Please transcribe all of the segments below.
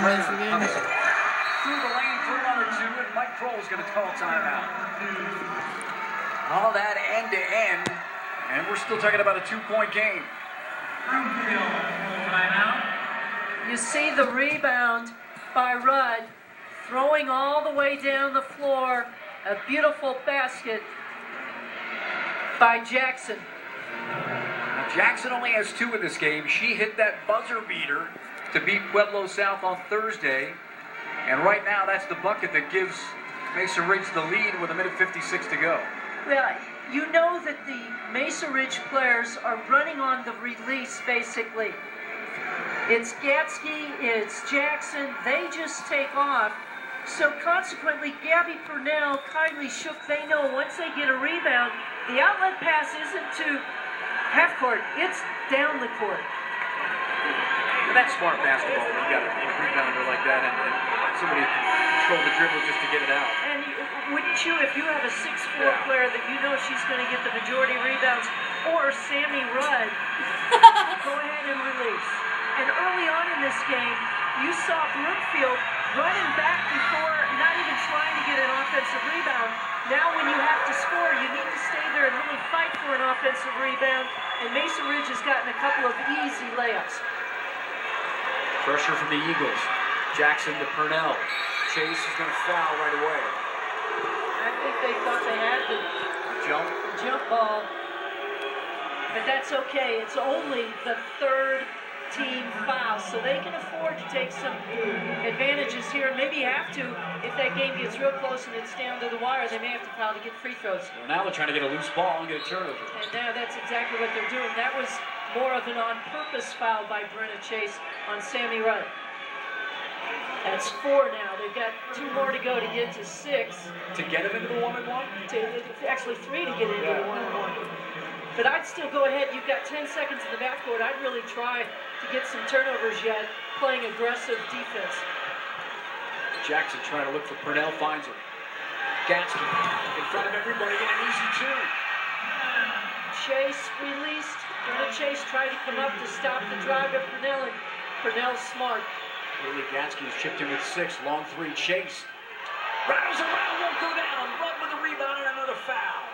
minutes of the game. Through the lane for another two, and Mike Kroll's going to call timeout. All that end to end, and we're still talking about a 2-point game. You see the rebound by Rudd, throwing all the way down the floor. A beautiful basket by Jackson. Now, Jackson only has 2 in this game. She hit that buzzer beater to beat Pueblo South on Thursday. And right now, that's the bucket that gives Mesa Ridge the lead with 1:56 to go. Well, you know that the Mesa Ridge players are running on the release, basically. It's Gatsky, it's Jackson, they just take off. So consequently, Gabby Purnell, Kylie Shook, they know once they get a rebound, the outlet pass isn't to half court, it's down the court. But that's smart basketball when you got a rebounder like that and somebody can control the dribble just to get it out. And wouldn't you, if you have a 6'4" player that you know she's going to get the majority rebounds, or Sammy Rudd, go ahead and release. And early on in this game, you saw Brookfield running back before, not even trying to get an offensive rebound. Now when you have to score, you need to stay there and really fight for an offensive rebound. And Mesa Ridge has gotten a couple of easy layups. Pressure from the Eagles. Jackson to Purnell. Chase is going to foul right away. I think they thought they had the jump ball. But that's okay. It's only the 3rd team foul, so they can afford to take some advantages here. Maybe have to, if that game gets real close and it's down to the wire, they may have to foul to get free throws. Well, now they're trying to get a loose ball and get a turnover. And now that's exactly what they're doing. That was more of an on-purpose foul by Brenna Chase on Sammy Rudd. That's 4 now. They've got 2 more to go to get to 6. To get them into the 1-and-1? Actually 3 to get into the 1-and-1. But I'd still go ahead. You've got 10 seconds in the backcourt. I'd really try to get some turnovers yet, playing aggressive defense. Jackson trying to look for Purnell, finds her. Gatsky in front of everybody, get an easy 2. Chase released. Brenna Chase tried to come up to stop the drive of Purnell, and Purnell's smart. Haley Gatsky has chipped in with 6. Long 3. Chase rattles around, won't go down. Rudd with a rebound and another foul.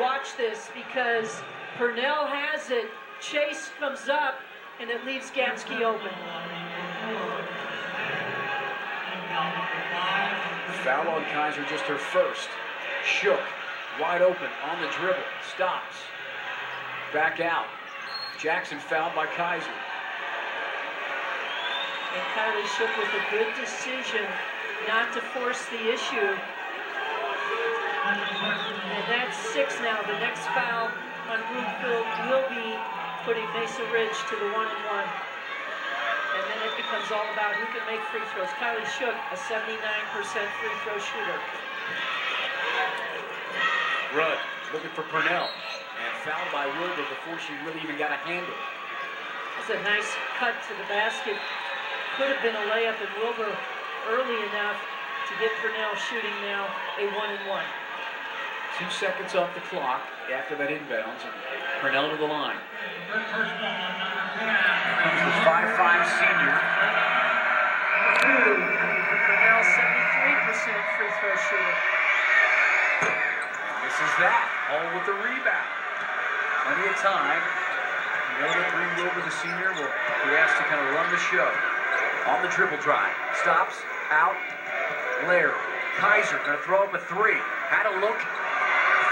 Watch this, because Purnell has it. Chase comes up, and it leaves Gatsky open. Foul on Kaiser, just her first. Shook, wide open, on the dribble, stops. Back out. Jackson fouled by Kaiser. And Kylie Shook with a good decision not to force the issue. And that's 6 now. The next foul on Brookfield will be putting Mesa Ridge to the 1-and-1. And then it becomes all about who can make free throws. Kylie Shook, a 79% free throw shooter. Rudd looking for Purnell. And fouled by Wilbur before she really even got a handle. That's a nice cut to the basket. Could have been a layup, and Wilbur early enough to get Purnell shooting now a 1-and-1. 2 seconds off the clock after that inbounds, and Purnell to the line. Comes the 5'5" senior. Purnell, 73% free throw shooter. This is that, all with the rebound. Plenty of time. You know that Bree Wilbur, the senior, will be asked to kind of run the show. On the dribble drive. Stops, out, Lair. Kaiser going to throw up a 3. Had a look.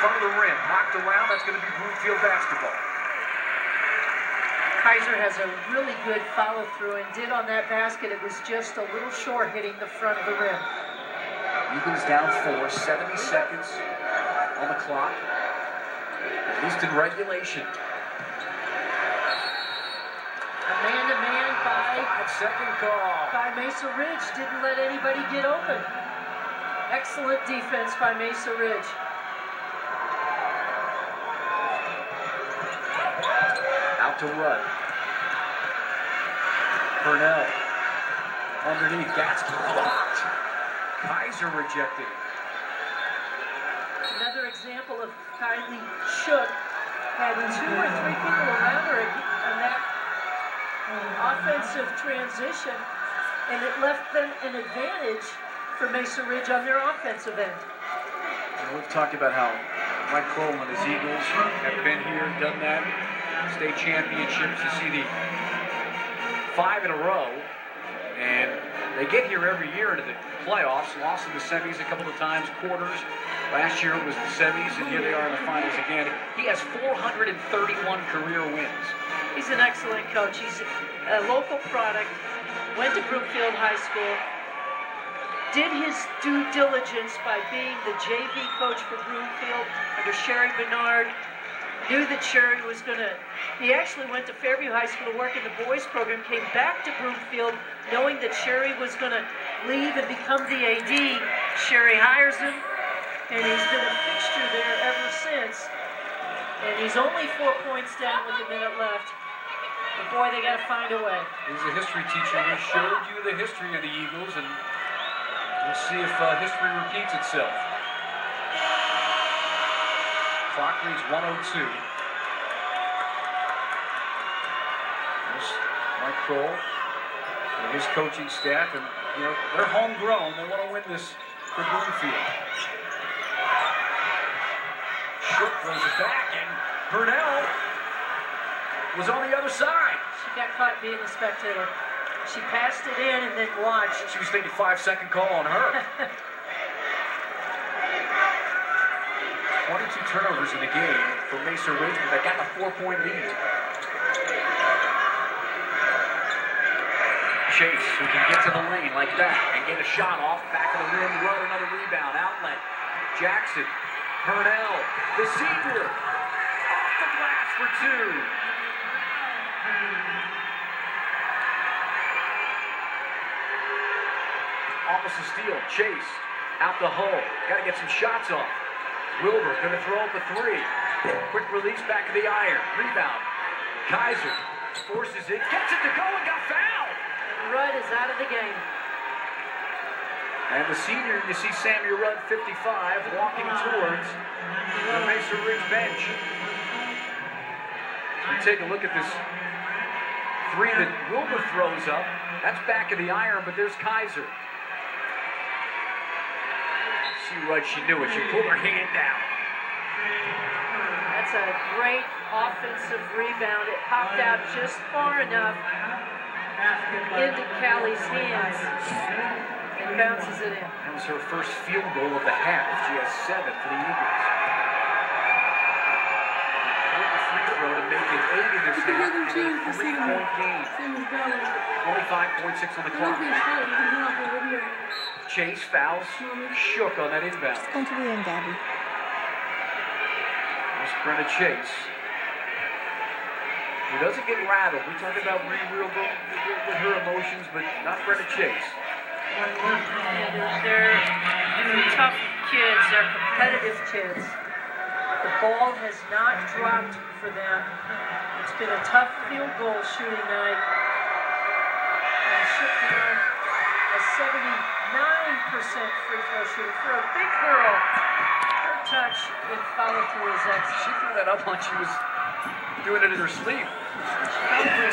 Front of the rim, knocked around. That's going to be Brookfield basketball. Kaiser has a really good follow-through and did on that basket. It was just a little short hitting the front of the rim. Eagles down 4, 70 seconds on the clock, at least in regulation. A man-to-man by 5-second call. by Mesa Ridge. Didn't let anybody get open. Excellent defense by Mesa Ridge. Out to Rudd. Purnell. Underneath. Gatsky blocked. Kaiser rejected. Another example of Kylie Shook. Had 2 or 3 people around her, and that offensive transition, and it left them an advantage for Mesa Ridge on their offensive end. We've talked about how Mike Kroll and his Eagles have been here, done that, state championships. You see the 5 in a row, and they get here every year into the playoffs, lost in the semis a couple of times, quarters. Last year it was the semis, and here they are in the finals again. He has 431 career wins. He's an excellent coach. He's a local product, went to Broomfield High School, did his due diligence by being the JV coach for Broomfield under Sherry Bernard, knew that Sherry was going to, he actually went to Fairview High School to work in the boys program, came back to Broomfield knowing that Sherry was going to leave and become the AD. Sherry hires him, and he's been a fixture there ever since. And he's only 4 points down with a minute left. But boy, they got to find a way. He's a history teacher. He showed you the history of the Eagles, and we'll see if history repeats itself. Clock reads 1:02. There's Mike Kroll and his coaching staff, and you know they're homegrown. They want to win this for Broomfield. Shook throws it back, and Purnell was on the other side. She got caught being a spectator. She passed it in and then watched. She was thinking 5-second call on her. 22 turnovers in the game for Mesa Ridge, but they got a 4-point lead. Chase, who can get to the lane like that and get a shot off, back of the rim, run another rebound, outlet. Jackson, Purnell, the senior, off the glass for 2. Offensive steal, Chase, out the hole, got to get some shots off. Wilbur going to throw up a 3. Quick release back of the iron. Rebound. Kaiser forces it, gets it to go, and got fouled. Rudd is out of the game. And the senior, you see Samuel Rudd, 55, walking towards the Mesa Ridge bench. We take a look at this 3 that Wilbur throws up. That's back of the iron, but there's Kaiser. See Rudd, she knew it. She pulled her hand down. That's a great offensive rebound. It popped out just far enough into Callie's hands and bounces it in. That was her first field goal of the half. She has 7 for the Eagles. The free throw to make it 8 in this half and a 3-point game. 25.6 on the clock. Chase fouls Shook on that inbound. Going to the end, Gabby. There's Brenna Chase. Who doesn't get rattled. We talk about real with her emotions, but not Brenna Chase. Yeah, they're tough kids. They're competitive kids. The ball has not dropped for them. It's been a tough field goal shooting night. And Shook a 79% free throw shooter for a big girl. Her touch and follow through is excellent. She threw that up like she was doing it in her sleep. She probably